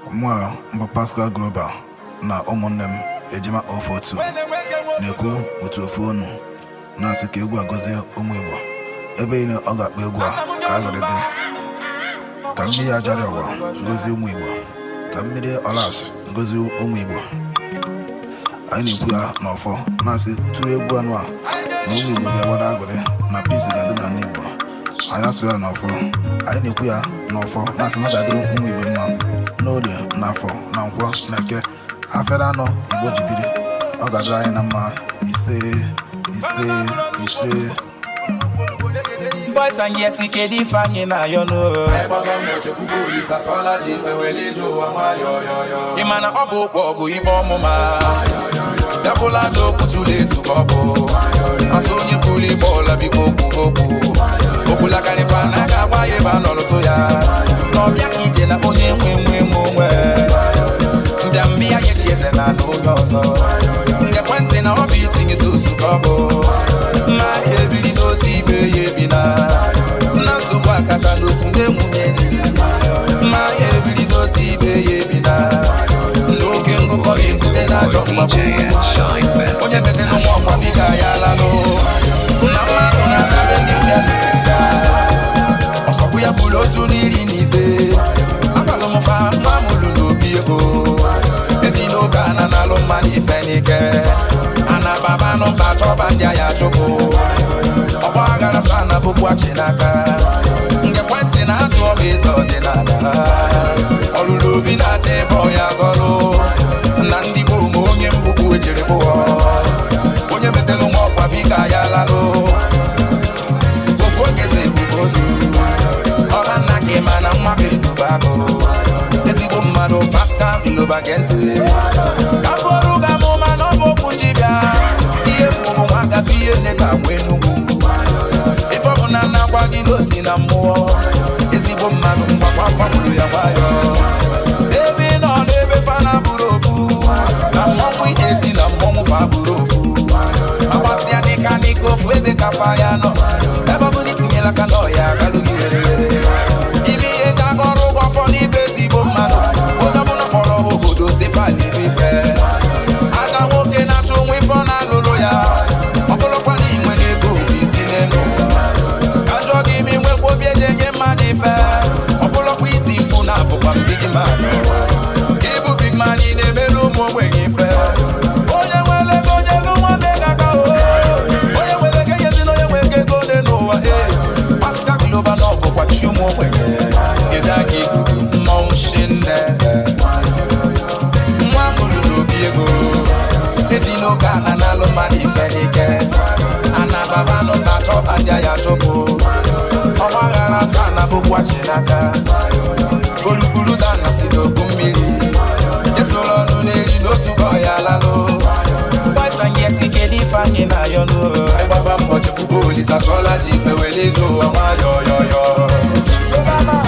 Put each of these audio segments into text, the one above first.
Moi, mbo Pascal Global na ụmụnne m ejima ofu otu na-ekwu otu ofu onu na-asị ka egwu a gọzie ụmụ Igbo ebe niile ọ ga-akpọ egwu a ka agụrị dị ka mmiri ajari ọgwa ngozi ụmụ Igbo ka mmiri ọlas ngozi ụmụ Igbo. Anyị na-ekwu ya n'ọfọ na-asị tụọ egwu anụ a na ụmụ Igbo ga-agbada agụrị na peace ga-adị n'ala Igbo. Anyị asụ ya n'ọfọ, anyị na-ekwu ya n'ọfọ na-asị na ọ ga-adịrị ụmụ Igbo mma n'orie n'afọ na nkwọ na eke afere anọ Igbo ji biri, ọ ga-adịrị anyị na mma. Ise ise ise. Boys and yes, you can't define you now, you know. Imana obo bogo ibo mama. Dakola do too late to go. Asonye kuli bola bi boku. Okula kane pana ka wa ye ba no to ya. No bia kije na onye mwe. Ndambia ye chese na no so. Nge kwente na obi tingi susu kobo. Ma ebili do si be ye bina. Na so kwa kata do tunde munye. Ma ebili do si be ye bina. No kengo koli nte na jomba bu. Onye mete no mwa kwa bika ya lalo. Na ma una kabe ni ya nisida. Osoku ya bulo tu niri nise. Abalo mo fa ma mulu no biego. Eti no kana na lo mani fenike. Ana baba no bacho bandia ya choko. Oba gara sana bukwa chinaka. Nge kwenti na atu obizo dinada. Olulobi na chebo ya solo. Nandi bomo onye mbuku ejere bo. Onye metelu mwokwa bika ya lalo. Bofu onye se bufozu. Oba nake mana mwake tubako. Ezigbo mmado Pascal Global gente. Kaboruga moma no boku njibia. Iye fumu mwaka biye neka wenugu. Ifo muna kwa gidosi na muo. Ezigbo mmado mwakwa famulu ya bayo. Ebi no nebe fana burofu. Na mwamu eti na mwamu fa burofu. Awasi ya nika niko fuebe kapaya no. Eba buniti ngela kano ya kalugire. Imi enda koro kwa foni bezi bomano. Oda muna koro obodo se fali bife. Aga woke na chumwi fona lolo ya. Okolo kwa ni mwene go bisi neno. Kajogi mi mwe kwa bieje nye madife. Okolo kwa iti mpuna kwa mbigi mano. Kibu big man ine melu mwe ngife. Oye wele gonye luwa mega kao. Oye wele geye zino ye wege gone noa. Pascal Global no kwa chumo mwenye. Ezaki kudu moushine. Mwamulu biego. Eti no kana na lo mani fenike. Ana baba no tacho bandia ya chopo. Owa gara sana bukwa chinaka. Golukulu dana sido kumili. Yetolo nuneli no tubo ya lalo. Boys and yes, you can't define you now, you know. Ay baba mboche kubuli sa sola jife wele jo ama yo. Obama.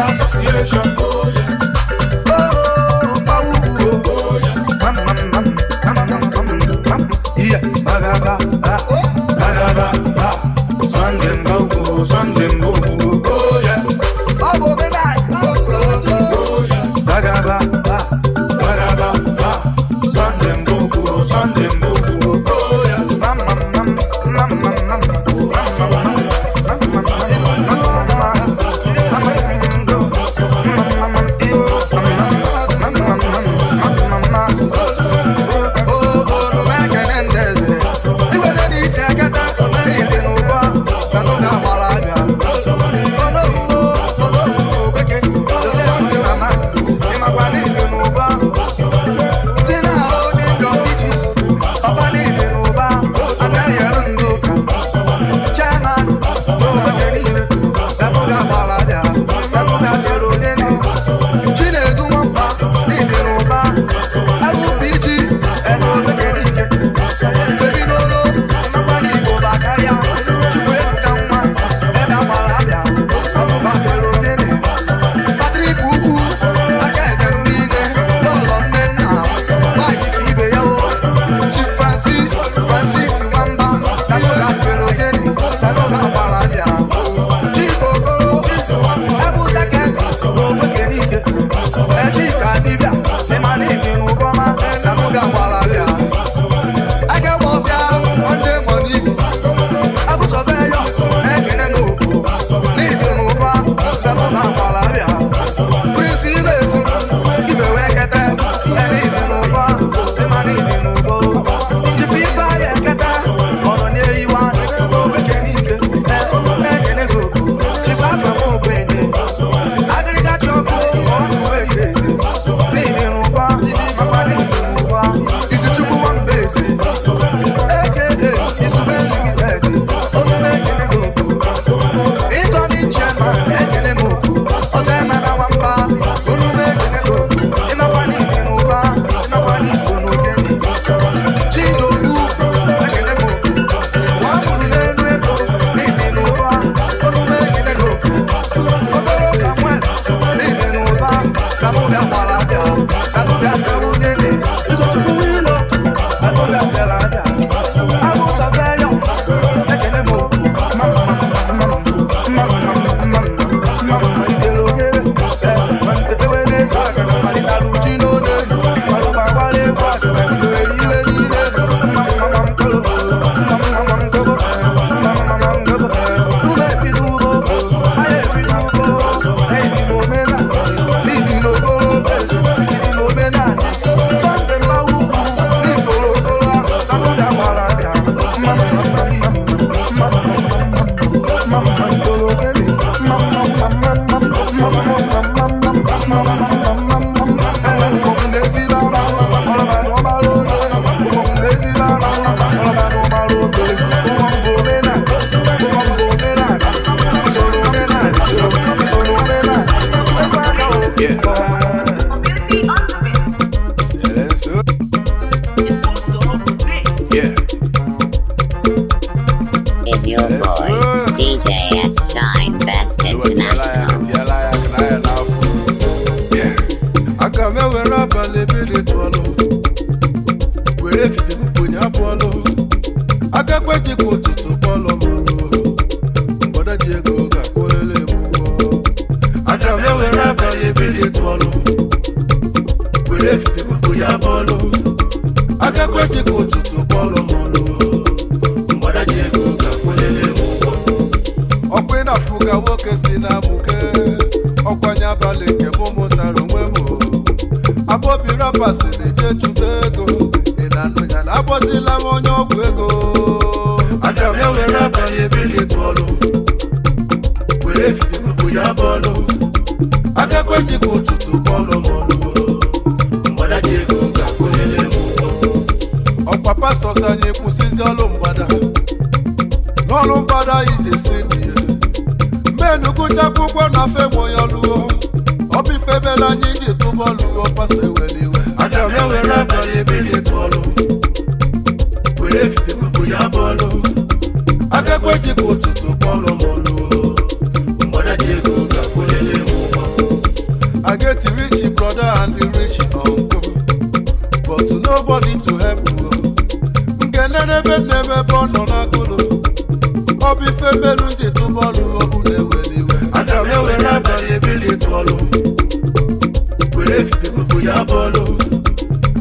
Association. Oh yes. Sunday, oh yes. Sunday Mbogo. Oh yes, mama, mama, mama, mama,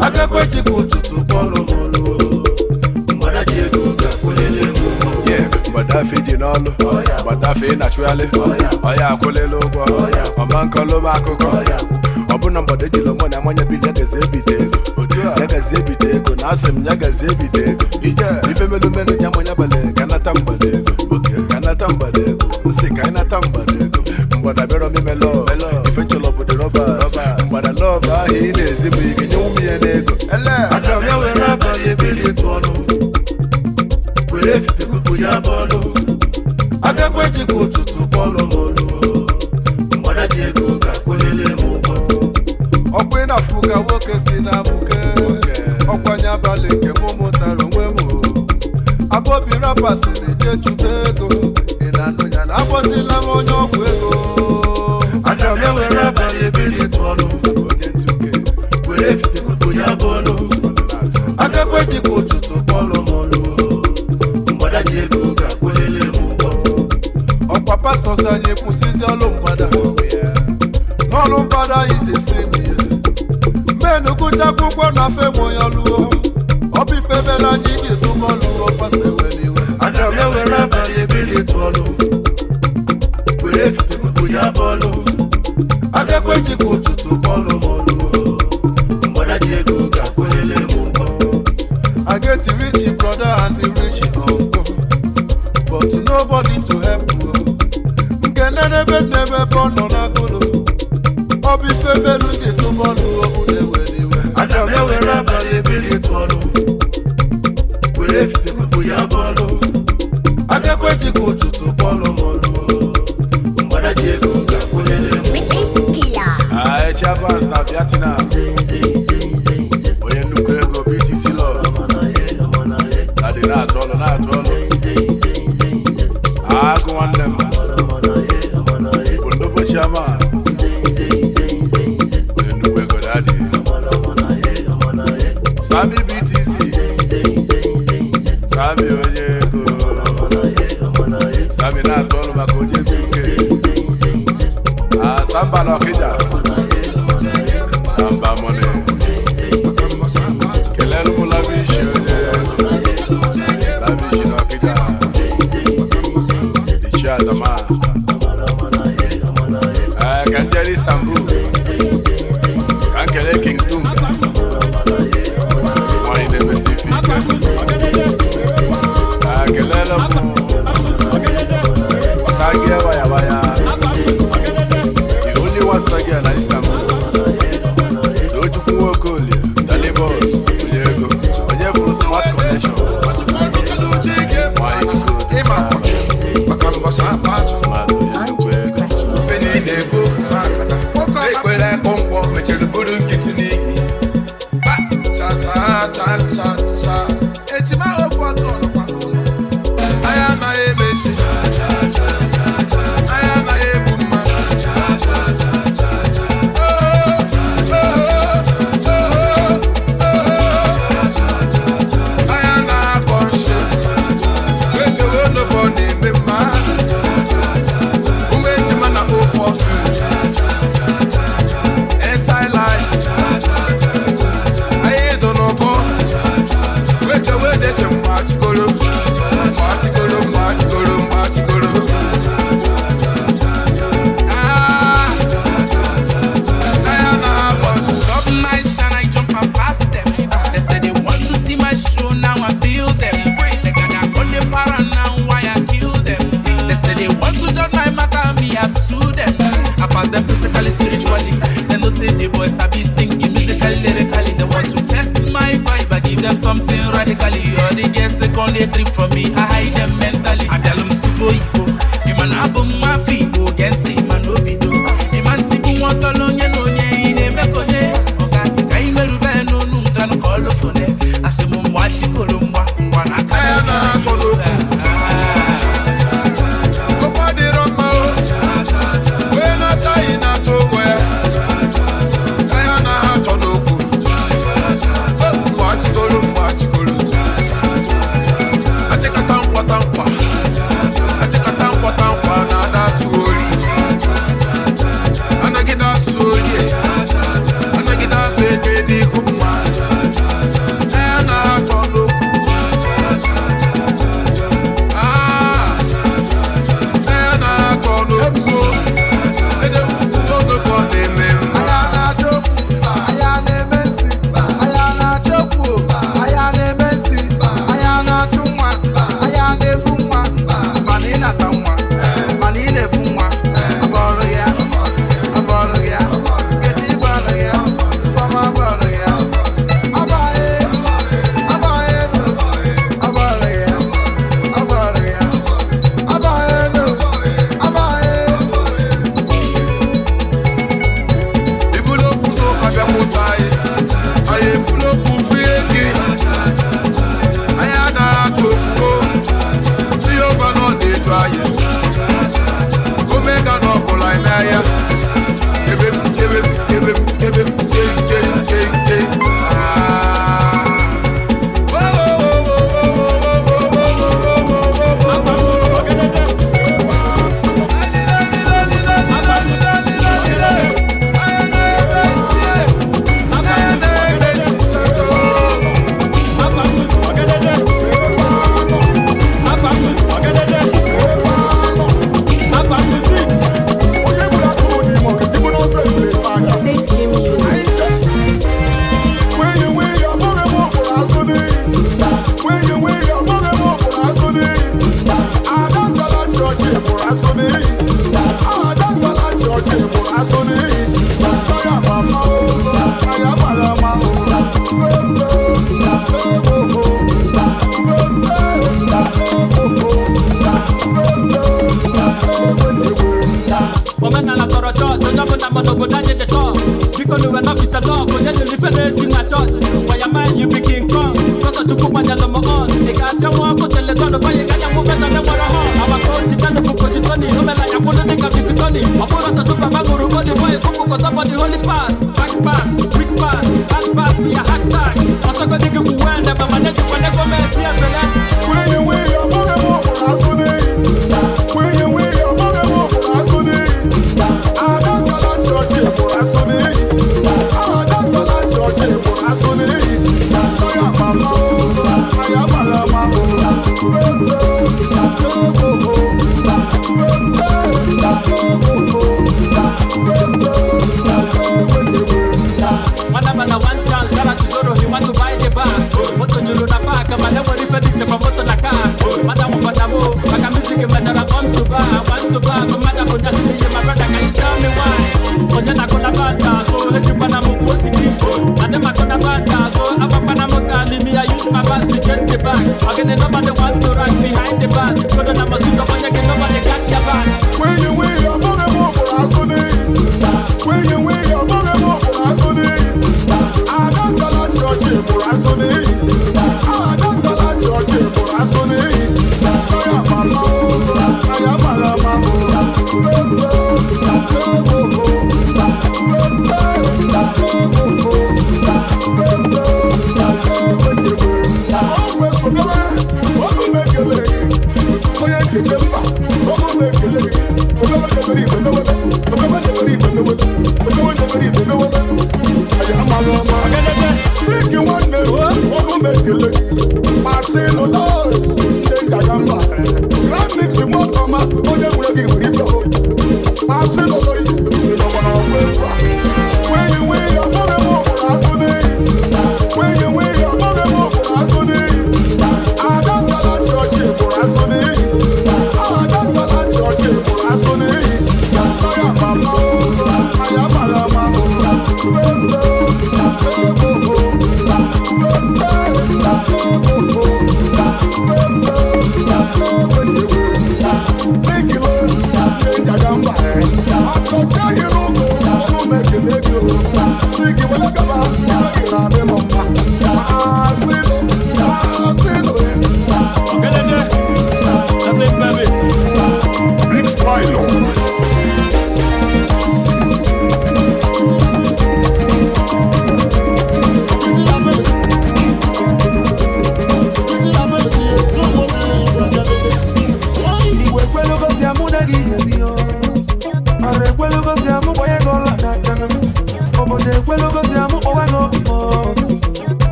Agakweji kututu bolo molo n'ọlụ gbadafe naturally ọya akwụlelu ụgwọ ọma nkọlụba akụkọ ọbụna mgbada ejila mọ na amanya bili ya gazi ebite ego ya gazi ebite ego na asị m ya gazi ebite ego ife melumelu ya manya bale ka nata mgbada ego ka nata mgbada ego nsị ka anyị nata mgbada ego mgbada bịara omime lọv ife nchọlọ obodo rọbas mgbada lọv ahụ ị na-ezi m ike nye ụmụ ya n'ego aka m ya were abalị ebili etu ọnụ were efife kpụpụ ya bọọlụ agakwa ejikwa ụtụtụ bọọlụ n'olu mgbada ji ego ga-akwụlele m ụgwọ ọkwa ị na-afụ ka nwoke si na-amụke ọkwanye abalị nke m mụtara onwe m abọbi rapas na-eje chụta ego ị na-anụ ya na agbọzila m onye ọgwụ ego aka m ya were abalị ebili etu ọnụ were efife kpụpụ ya bọọlụ agakwa ejikwa ụtụtụ bọọlụ n'olu mgbada ji ego ga-akwụlele m ụgwọ ọkwa pastọs anyị kwụsịzi ọlụ mgbada n'ọlụ mgbada anyị sesi m ihe mmenụ gụcha akwụkwọ na fe nwe onye ọlụo ọ bụ ife mere anyị ga-edobe ọlụo pastọ ewere iwe aka m ya were abalị ebili etu ọnụ were efife kpụpụ ya bọọlụ agakwa ejikwa ụtụtụ bọọlụ n'olu mgbada ji ego ga-akwụlele m ụgwọ I get the rich brother and the rich uncle, but nobody to help you. Ngenebe nebe bono na golo, obi febelu je to bolu obude weliwe. aka m ya were abalị ebili etu ọnụ were efife kpụpụ ya bọọlụ agakwa ejikwa ụtụtụ bọọlụ n'olu mgbada ji ego ga-akwụlele m Chavas na Vietnam, onye nnukwu ego BTC Lord. Adi na-atọlụ agụ nwanne m bụ nnukwu chairman onye nnukwu ego dadi Sami BTC Sami onye ego Sami na-atọlụ maka oje suke Samba na Okija Samba money kelelu mụ lavishi onye lavishi na Okija Azama kan jere Istanbul kan kele King Dunga wani de Pacific kelele mu tagia waya the only one tagia na Istanbul Ojukwu Nwokolie Dalibos Onyego onye furu smart connection ekwere kpọmkwọ mechiri bụrụ nkịtị n'igi cha ejima ofe ọtọ ọnụkwa n'ụlọ anyị anaghị emechi anyị anaghị egbu mmadụ anyị anaghị akọ nshi ekewe n'ụfọ na-eme mma ụmụ ejima na ofe ọtụ them physically, spiritually. They know say the boys I be singing musically, lyrically. They want to test my vibe, I give them something radically. All they get second they trip from me, I hide them mentally. I tell them subo ipo, iman abu mafibo, gensi iman obido. Iman sibu mwatalo nye no nye ine mekone. Ogani kai merube no nunga no kolo fone. Ase mwachi kolo mwa na kaya na kolo. I take a Oye fulo kufiyeki Ayana choko Si yo fano de dwaye Omega no kola inaya Kebe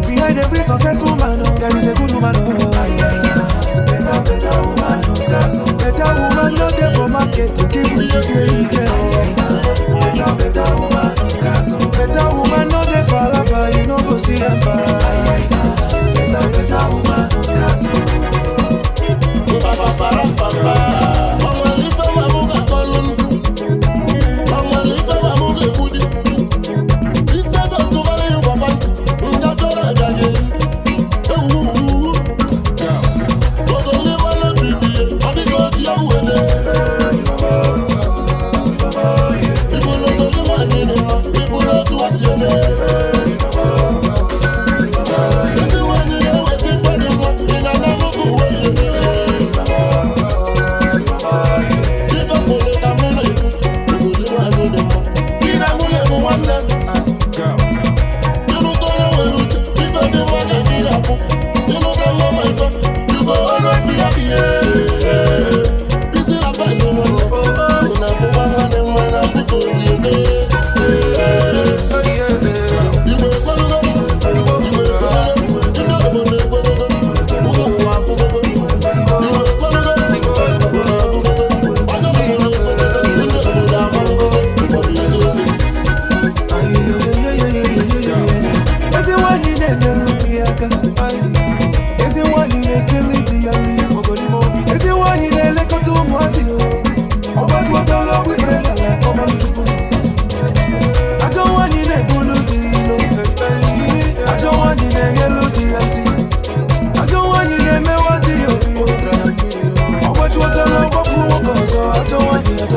Behind every successful man, there is a good woman. Better woman, not there for market to give you this way.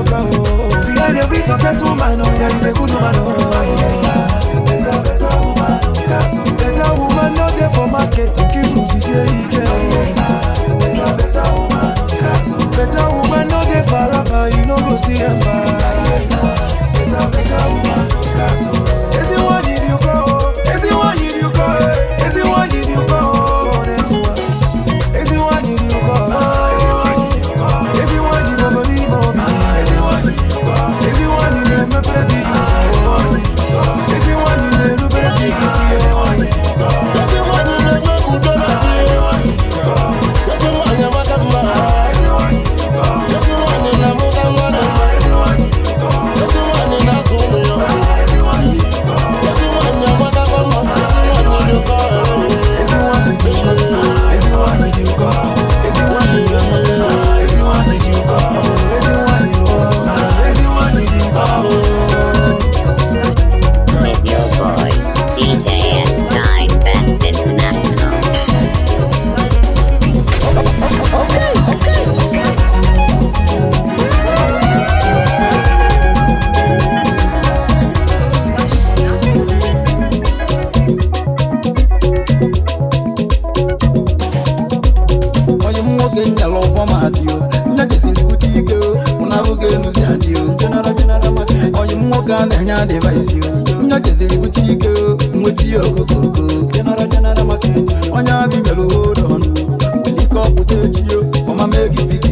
Behind every successful man, there is a good woman. Better woman not there for market to give you. She say he get. Better woman not there for rapper, you know go see him. Better woman. Is it one did you go? Is it one did you go? Is it one did you go? Is it one did you go? Is it one did you believe on me? Is it one did you make me believe? Is it one did you better take it serious? Is it one did you make me believe? Is it one did you make me believe? Is it one did you make me believe? Is it one did you make me Is your boy, DJ S Shine Best International. Device you, not just a boutique, with your cocoa, general market, on your bimelo, when you call potato, or my make it big,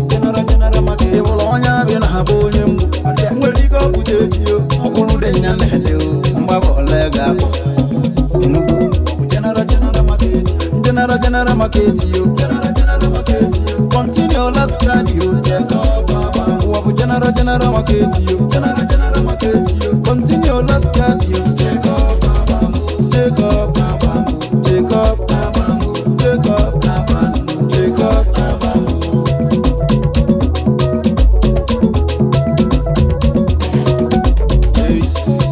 general market, will on your binabonium, when you call potato, or Guru and Hello, Baba Lega, general market, you, continue last card you, Jacob, general market, you, general market, you, continue last card you, Jacob, Jacob, Jacob, Jacob, Jacob.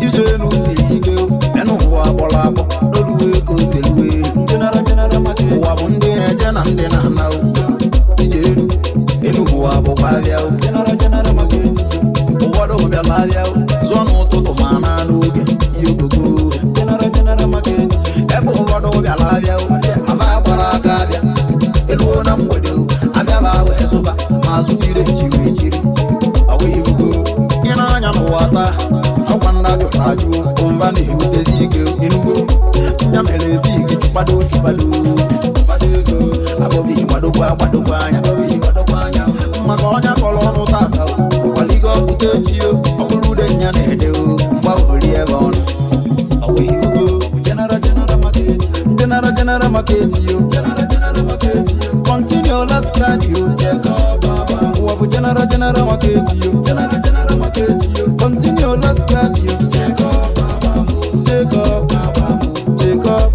You don't see you, and who are Bolabo, no way goes away, general market, who are one day, and then I know. Who are Bobavia, general market, what over Belavia, Zono to Mana, you go, general market, Echo what over Belavia, Amabara, Elonam would do, Amaba, Soba, Mazuki, away you go, Yanana water, I wonder your radio, Umbani with the Zigil, in go, Yamele big, Padu, Abobi, Madoba, Magonya Colono Tata, Waligo Putetio, Okulude Yanedeo, Mawoli Evon. Away you go, general market, general market, you, general market, continue last card you, Jacob, general market, you, general market, you, continue last card you, Jacob, Jacob, Jacob,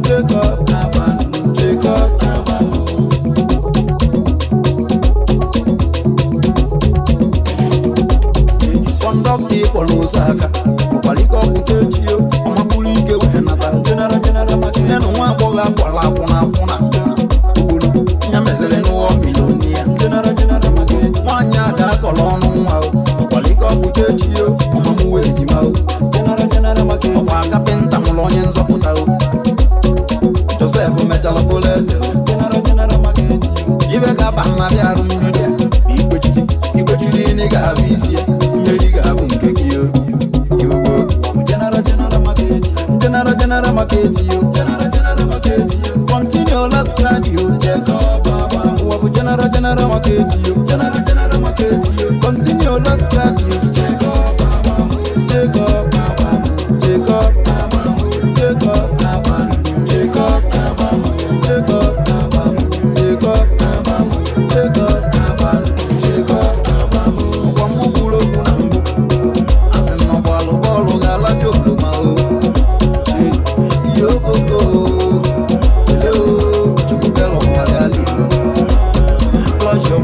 Jacob, Jacob. Osaka, Mopaliko Putetio, Omapulike, general market, and one boga, Pona, Yameseleno, Milonia, general market, one yaga, Colono, Mopaliko Putetio, Omamu, general market, Waka Pentamolonian Zopotao, Joseph Metalopolis, general market, Ivega Banavia, Ibuchi, Niga Visia, general market, you, general market, you, continue last card you, Jacob, general market, you, general market, you, continue last card you, Jacob, Jacob, Jacob, Jacob, Jacob, Jacob, Flush your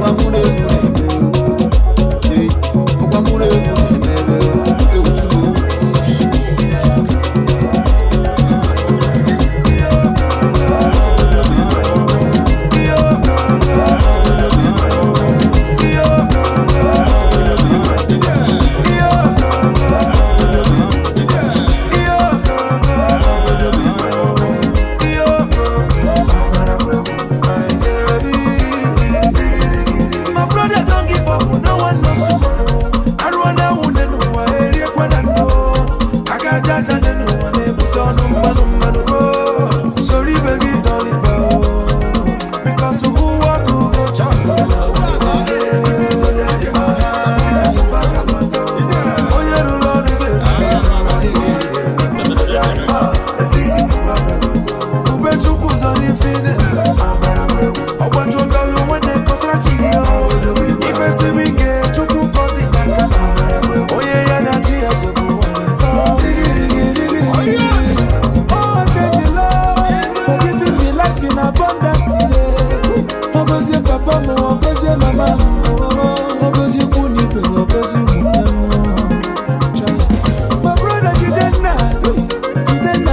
My brother, you didn't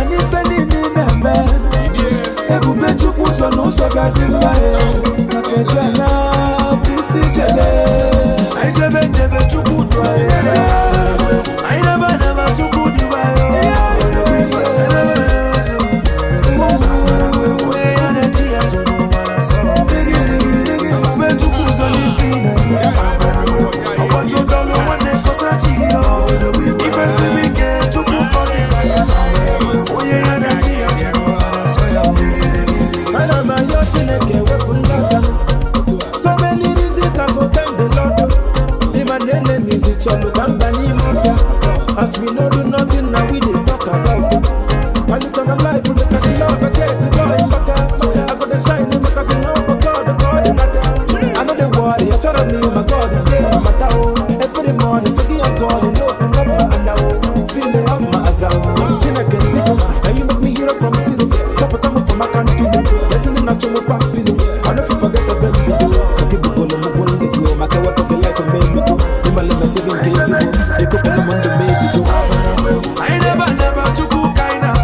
need any member. Ebu betu kuso no so gadimba. Makejana pisi jele. I jebe chukudwa. I never chukudwa. So many reasons I go thank the Lord. Even enemies, it's all about as we know do nothing, now we dey talk about it. I look on the life, look at the love, I get it going back up. I got the shine because I know my God, the God in my God. I know the worry, I try to me, my God, the day of my tao. Every morning, so I'm calling, no, and now, feeling up my azao. Chineke, and you make me hear from the city. Chop a tongue from my country, listening to your facts. I know if you forget the baby, so keep it going, I'm going to go. My car, what the life of me, do. You might let me say, in case you go, among the baby. I never took a kind of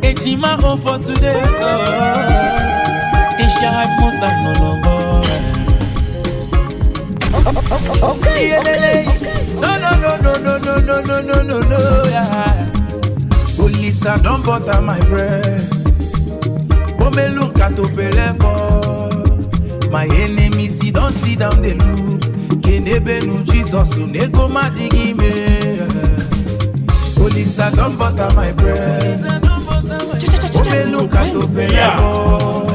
Ejima home for today, so it's your hype most I no longer. Okay, no, yeah. Olisa don't butter my bread. Ome look at Obeleko. My enemies don't sit down, they look. Kenebenu Jesus, unego madigime. Olisa don't butter my bread. Ome look at Obeleko.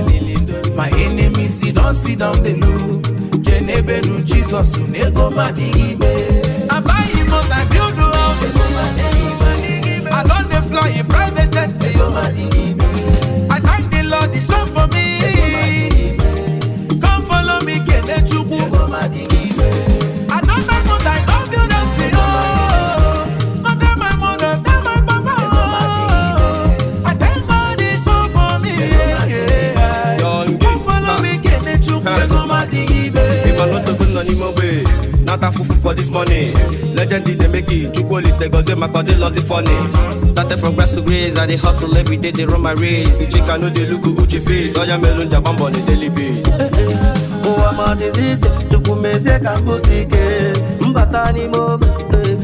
My enemies don't sit down, they look. Kenebenu Jesus, unego madigime. I buy him what I build the house. I don't fly a private jet. I thank the Lord, He shone for me. Come follow me, Kene Chukwu. I don't make what I don't feel the same. Oh, tell my mother, tell my papa. Oh, I thank God He shone for me. Come follow me, Kene Chukwu. Not a fufu for this money. Legendary they make it. Chukwoli say goze my god they lost it funny. Started from grass to grace, I they hustle every day, they run my race. The chick I know they look uchi face. Oya melon jabambo on the daily base. Oh I'm on the city, chukumeze kambutike. Mbatani mobe,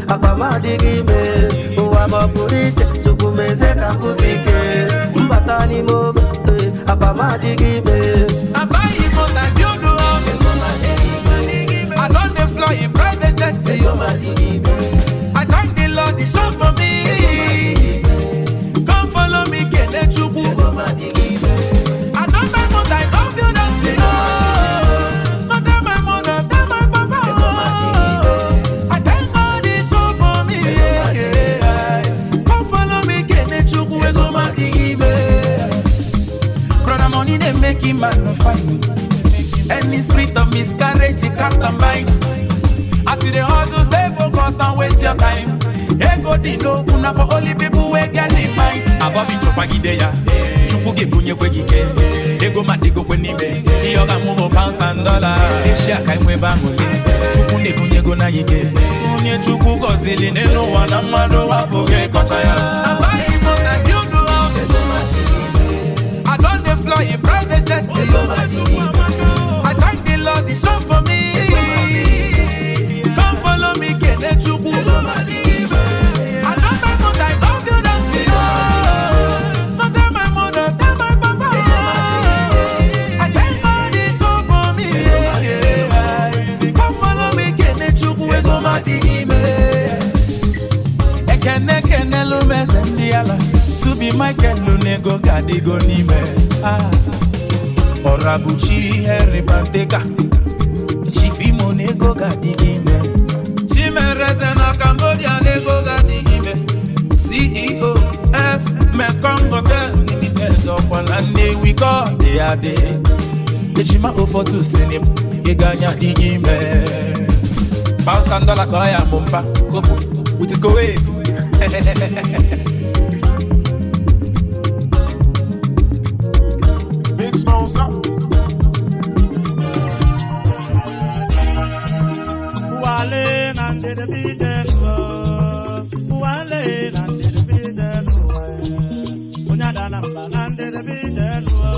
akama digime. Oh I'm on purite, chukumeze kambutike. Mbatani mobe, akama digime. I buy him what I build the house. I don't fly a private jet. I thank the Lord, He shone for me. Come follow me, Kene Chukwu. I don't make what I don't feel the same. Oh, tell my mother, tell my papa. Oh, I thank God He shone for me. Come follow me, Kene Chukwu. Brother, money they make him man no find me. Any spirit of miscarriage, you cast and bind. As you the hustle, stay focused and waste your time. Hey, go dino, kuna for only people we get in mind. Abobi chopagi deya, chupuge bunye kwegike. Ego matigo kwenime, yoga mugo pounds and dollars. Asia kai mwe bangole, chupune bunye go na yike. Bunye chupu kozili neno wana mado wapoge kochaya. Abai mo na biudu. Chibi Michael Lunego Gadigo Nime Orabuchi Henry Panteka Chifi Monego Gadigime Chimerezena Cambodia Nego Gadigime CEO F Mekongo Limited Opalande we call the Ade Ejima Ofotu Sinim Iganya Digime $1,000 Koya Mumpa Kopo with the Kuwait Big Smoke up. Wale nande de bidelo, wale nande de bidelo, unyada namba nande de bidelo,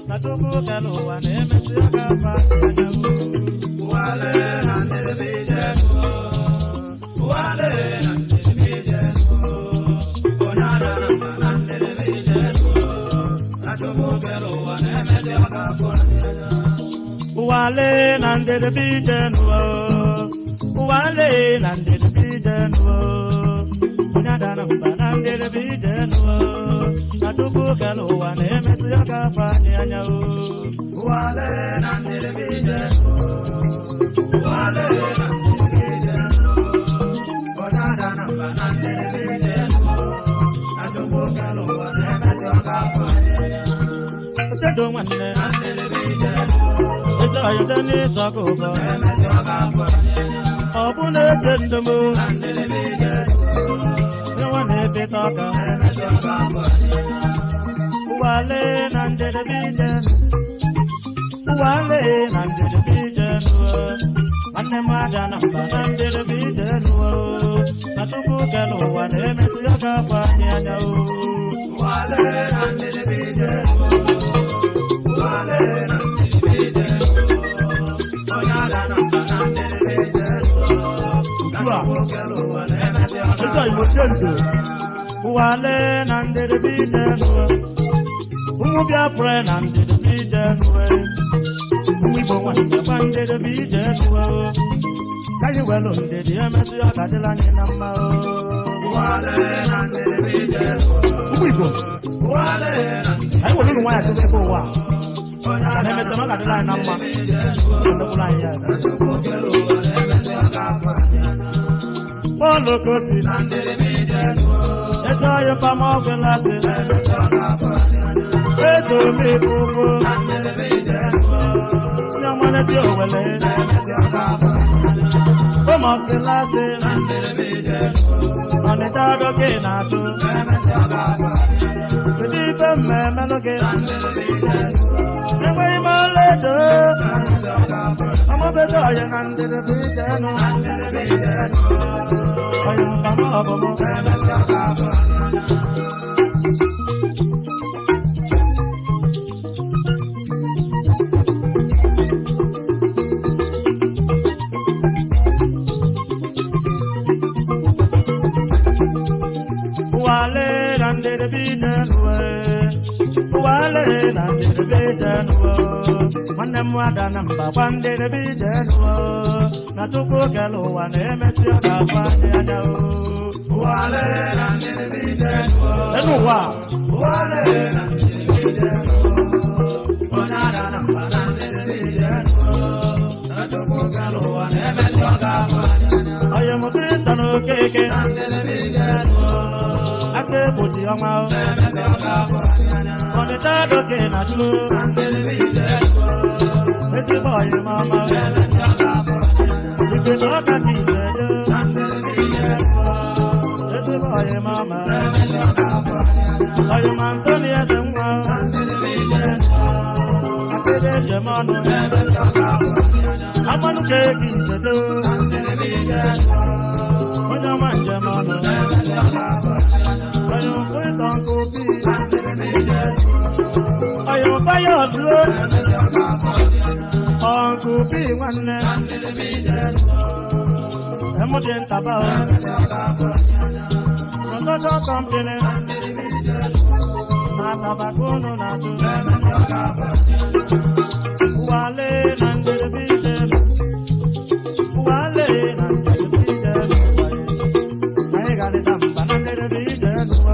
natuku kelo wane mesiaka patanya. Wale nande de bidelo, wale nande de bidelo, unyada namba nande de bidelo, natuku kelo wane mesiaka patanya. Wale nande de bidelo. Wale nande de bidelo, unyada namba nande de bidelo, natuku kelo wane mesiaka patanya. Wale nande de bidelo, wale nande de bidelo, unyada namba nande de bidelo, natuku kelo wane mesiaka patanya. Chado wane nande de bidelo, esa yodani sakoba mesiaka patanya. Obune jendemu nandele bide, nwane betaka mesiaka patanya. Wale nandele bide, wale nandele bide, ane madana nandele bide, natuku kelo wane mesiaka patanya. Wale nandele bide, wale nandele bide, onyada namba nandele bide. Esa imotendo wale nande de bidelo umubya pre nande de bidelo umibo wande bande de bidelo kayi welo nde de emesi akadela ni namba wale nande de bidelo umibo wale ayi wolu no waya to ko wa ana emesi akadela ni namba ndo kula ya Polo kosi nande de bidelo, esa yo pamo velase nande de bidelo, eso mi pupo nande de bidelo, nyamane si owele nande de bidelo, pamo velase nande de bidelo, onita doke na tu nande de bidelo, pedi pemme meloke nande de bidelo, newe imaleto nande de bidelo, amo beto ya nande de bidelo, nande de bidelo. Wale nande de bidelo, wale nande de bidelo, mane mwada namba wande de bidelo, natuku kelo wane mesiaka patanya. Wale nande de bidelo, enu wa wale nande de bidelo, onyada namba nande de bidelo, natuku kelo wane mesiaka patanya. Oye mo Kristano keke nande de bidelo, ake buti oma mesiaka patanya. Onita doke na tu nande de bidelo, esi boy mama mesiaka patanya. Ife doka kisejo nande de bidelo, esi boy mama mesiaka patanya. Oye mantoni esemwa nande de bidelo, akede jemano mesiaka patanya. Amanu ke kisejo nande de bidelo, onye manjemano mesiaka patanya. Oye mpuitan kopi nande de bidelo, oye mpayo slow mesiaka patanya. Uncle P one nande de bidelo, emodien tabao mesiaka patanya. Production company nande de bidelo, nasabakono na tu mesiaka patanya. Wale nande de bidelo, wale nande de bidelo, naigale namba nande de bidelo,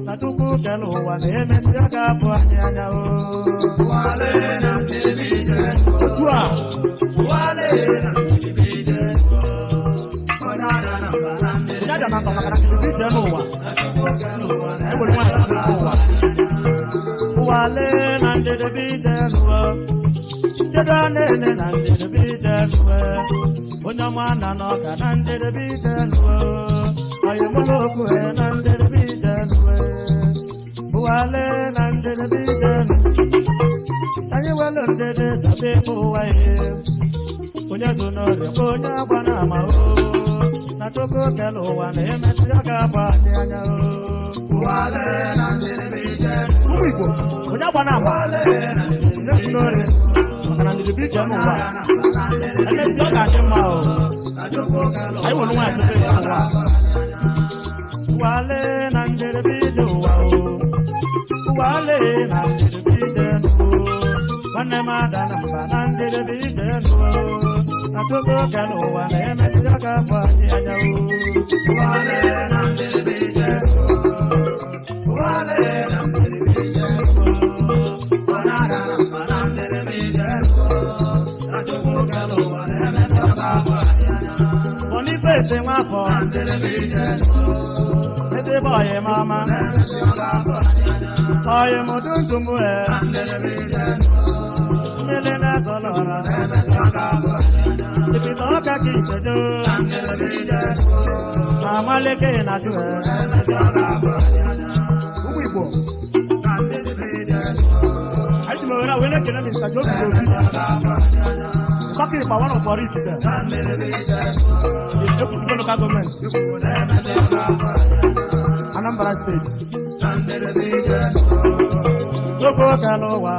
natuku kele ụwa na-emesi ọ ga-abụ anyị anya otu a ya bịa na ntọ maka na ije n'ụwa egbere nwaanyị ụwa ụwa lee na ndedebe ije n'ụwa chedo na-ene na ndedebe ije n'ụwa onye ọma na n'ọka na ndedebe ije n'ụwa anyị mụrụ okwu na ndedebe ije n'ụwa ụwa lee na ndedebe ije n'ụwa anyị welu ndede sabe bụ ụwa ihe onye zo n'ọrịa bụ onye agba na ama na chukwu kele ụwa na-emesi ọ ga-abụ anyị anya ụmụ Igbo onye agba na ama onye zo n'ọrịa maka na ndedebe ije n'ụwa emesi ọ ga-adị mma anyị were nwaanyị tupu ya ụwa ụwa lee na ndedebe ije ụwa ụwa lee na ndedebe ije n'ụwa nwanne m ada na mba na ndedebe ije n'ụwa na chukwu kele ụwa na-emesi ọ ga-abụ anyị anya ụwa lee na ndedebe ije ụwa lee na ndedebe ije onye ada na mba na ndedebe ije na chukwu kele ụwa na-emesi ọ ga-abụ anyị anya Boniface nwafọ na ndedebe ije ezigbo ọyị mama ọyị m dundum na ndedebe ije mmiri na-ezọlọra ipita ọka ka isedo na amalike na jụ ụmụ Igbo anyị ji were were ekele Mr. Jobi Obi Saki pa one of our rich there. The Ekusibo local government. Anambra State. Togo Kalowa.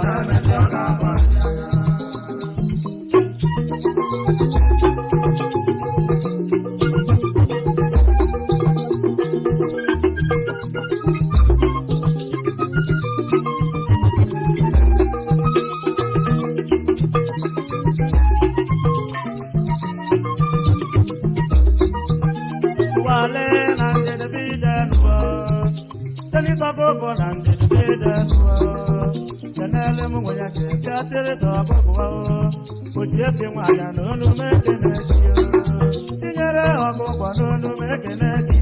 Tinyere ọgụgwọ n'onu m ekene gị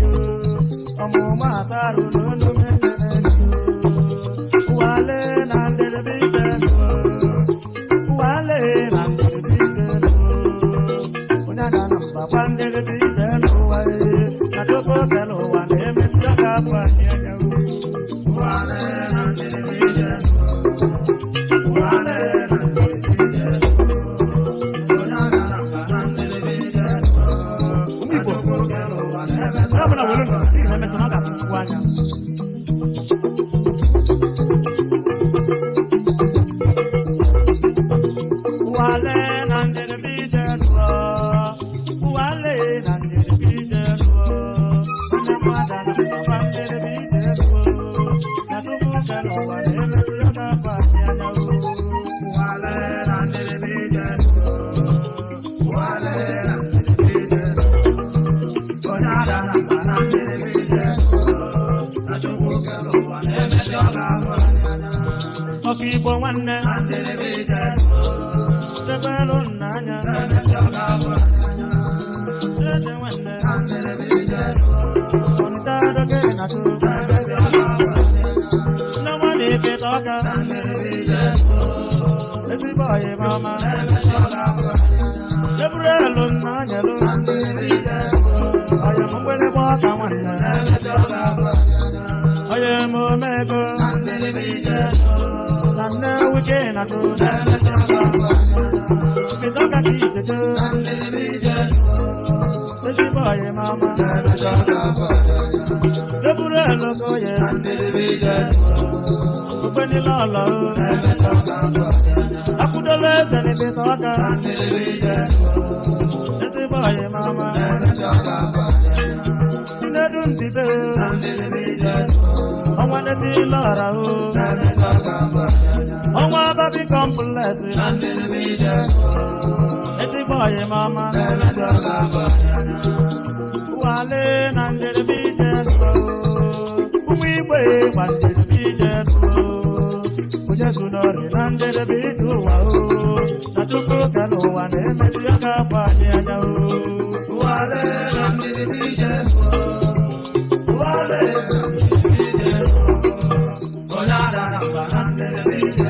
ọmụmụ asarụ n'onu m ekene gị ụwale na ndedebe ije ụwale na ndedebe ije onye aga na mbakwa ndedebe ije n'ụwa na tupu kele ụwa na-emesi ọ ga-abụ anyị anya ụwale na ndedebe ije ụwale na ndedebe ije Igbo nwanne debelu n'anya ede nwanne ọnịta doge na tụ nne nwanne iketa ọka ezigbo ọyị mama Gabrielu n'anyelu ọyị mgbelebe ọka nwanne ọyị m omego na wike na to mitoka kiseto ezi boye mama debure loko ye ubeni lolo akudole zeni bitoka ezi boye mama nedun dibe ọnwa bi lora o ọnwa babi complex ezigbo ọyị mama wale na njedebe ije ụmụ Igbo gba njedebe kala ụwa na-emesi aka afọ anyị anya ụwale na mmiri dije ụwale na mmiri dije onye ada na mba na mmiri dije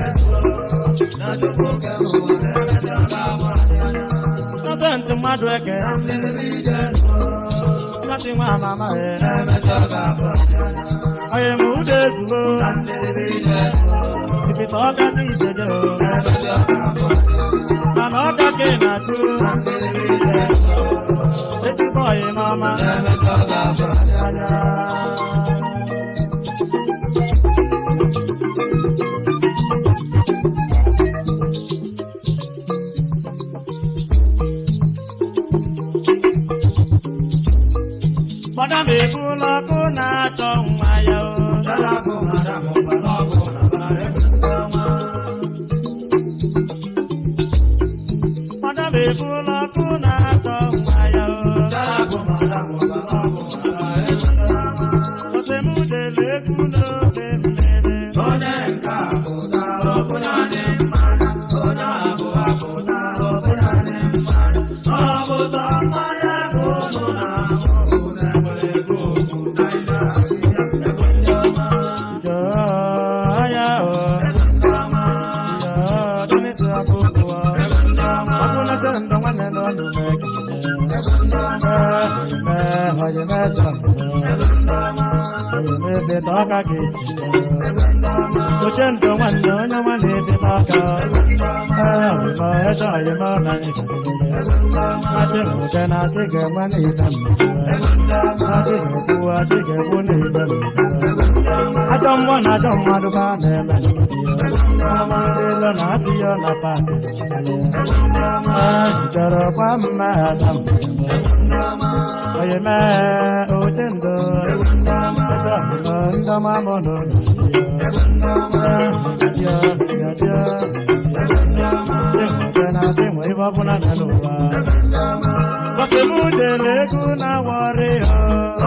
na chukwu kala ụwa na-emesi aka afọ anyị anya nọsentị mmadụ eke na mmiri dije nọtị nwa amama na-emesi aka afọ anyị anya onye m ụda ezugbo na mmiri dije ifite ọka dị iseje na-emesi aka afọ mana ọka ka ị na-atụ ezigbo ọyị n'ọma na-emesi aka afọ anyị anya Madam ebula ọkụ na-achọ nwa ya o madam ụbara ọkụ na bara ebula Madam ebula ọkụ na-achọ nwa ya o madam ụbara ọkụ na bara ebula osemudele egwu n'ofe mmiri onye nke apụta ọkụ na-adị mmanya onye abụ apụta ọkụ na-adị mmanya ọpụta mmanya bụ ụnụ na-ahụ Toka kisi Uchendo wando nyama nipi toka Ayama eto ayama nani Achimu tena chike mani kama Achimu kuwa chike kuni kama Atomwa na tomwa duka neme Amandilo nasiyo na pake Jaro kwa mma sampe Ayame uchendo Ndama mono Tena timu iwa puna naluwa Basi mujele kuna wario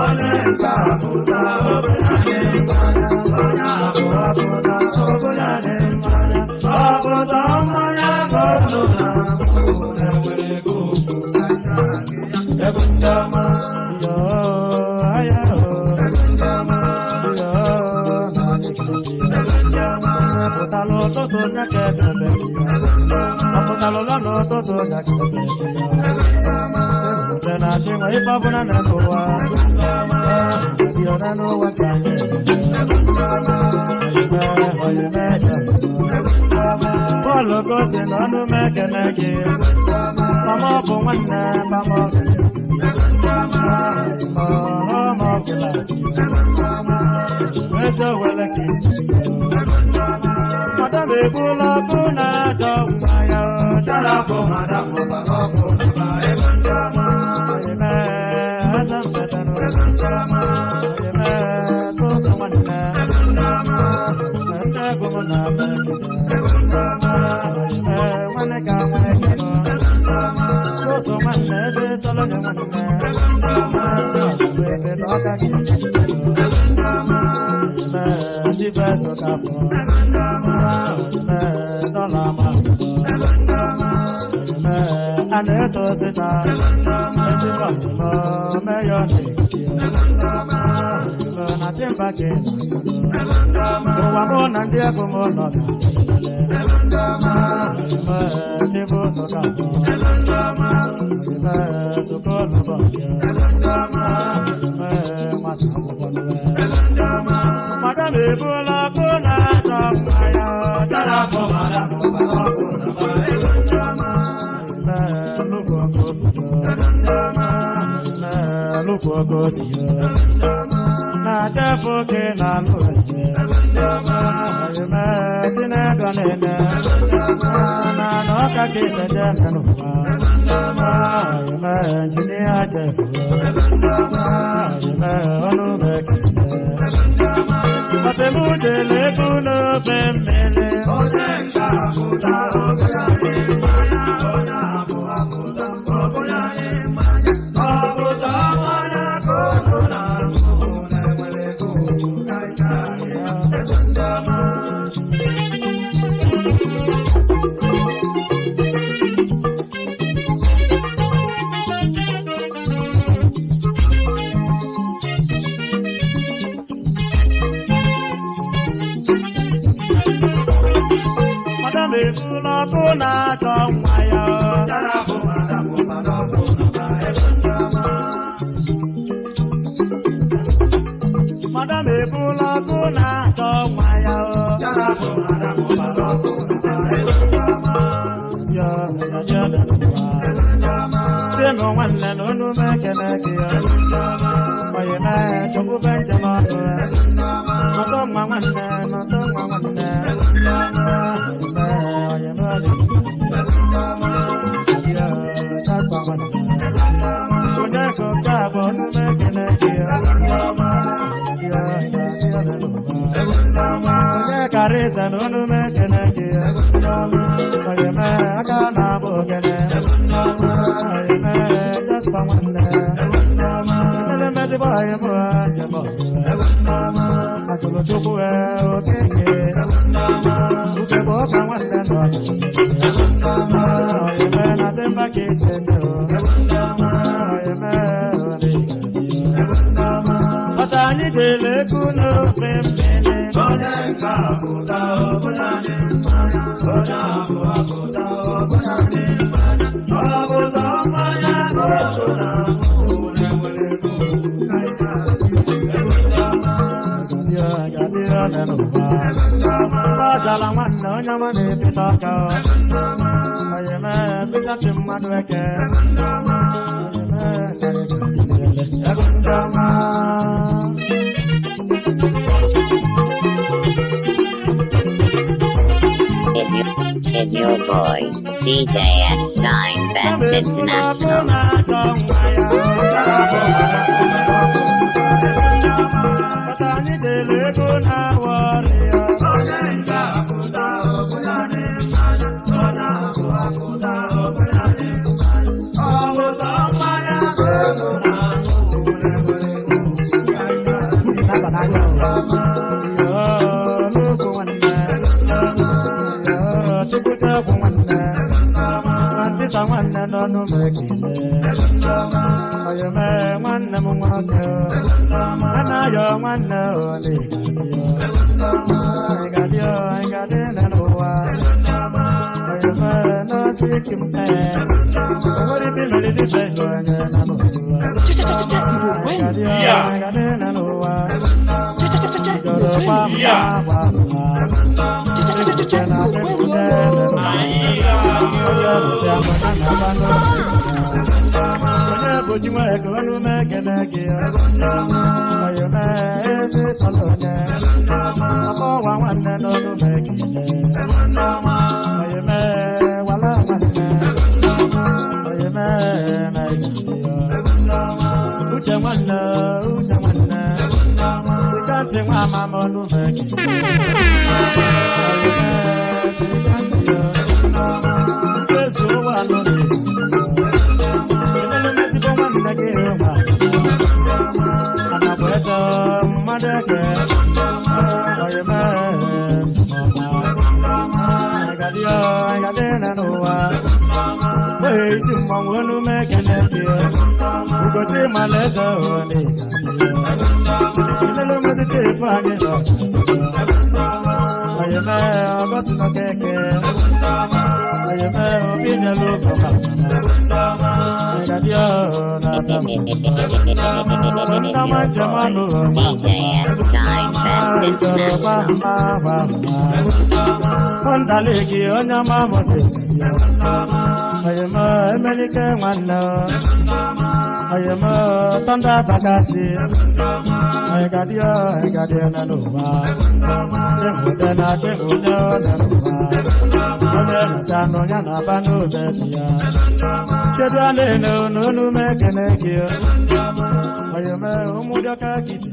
Onenka puta obunane manya Onya aputa obunane manya Aputa manya koduna Mune kuputa shaki Ebundama Yo ayaho Apotalo toto nyake tebeti Apotalo lano toto nyake tebeti Tena chingwa ipabuna nenuwa Adio nenuwa kanye Oyime Polo kosi nonu meke meke Pamo pungwane pamo Moho kilasi Weso wele kisi Madam ebula kuna chawaya Charapo madam babako Ebundama Eme asam betano Ebundama Eme soso wanne Ebundama Eme gumuna bekide Ebundama Eme waneka wanekino Ebundama Soso wanne se solo de wanne Ebundama Webe toka kisi Ebundama Eme diverso kafo Aneto sita, esifamo meyoni, na timba kena, uwamo nandia kumono, tibu sokamo, sukonu bonyo, matamu bonwe, madame ebula kuna tamaya, charapo madamu bakokuna bae, Lupo gosiyo na defo ke na luwe ayeme tine donene na noka ke sede menuwa ayeme jini ajefo ayeme onu bekinde Masemudele kuno pembele Ojenga kuta obuyane maya Onya aputa obuyane maya Aputa maya kotuna Mune mwele kuta itaya Ebundama ebula ọkụ na-achọ nwa ya madam ebula ọkụ na-achọ nwa ya Sino nwanne na unu m ekene gị onye na-echukwu be njem ọnụ nọsọ nwa nwanne nọsọ nwa nwanne onye mere onye ka oke abụ unu m ekene gị onye kara ịza na unu m ekene gị onye mee aka na-abụ ogene onye mee jaspa nwanne ele mezi bụ anyị bụ njem akụlụchukwu okeke uke bụ ọka nwanne nọ onye mee na demba ka isi ende onye mee ọsọ anyị jere ego n'ofe mmiri onye nke apụta ọbụla dị mmanya onye ahụ apụta ọbụla dị mmanya ọbụla mmanya otu na nwere ego ọjala nwanne onye ọma na-epịta ọka onye mee mkpịsatị mmadụ eke Is your boy DJ S Shine Best International? Nwanne n'ọnụ m ekele onye mee nwanne m nwoke anaghị nwanne ole ịgadị n'ụwa onye mee n'osi kim onwere ibi mere dịbe onye na n'ụwa ịgadị n'ụwa idoro gba mma onye bụji nwere ka ọnụ m ekele gị onye mee ezi sọlọ onye ọkọwa nwanne n'ọnụ m ekele onye mee wala nwanne onye mee uche nwanne sikantị nwa amama ọnụ m ekele onye mee sikantị DJ S Shine Best International. Ondalegi onye mamote ayema emelike nwanne ayema tanda takasi aygadio na n'ụwa chemude na n'ụwa onye nụsanụ ya na aba n'obe dị ya kedu alene n'onu mekene gị ayema ụmụdịọka gị si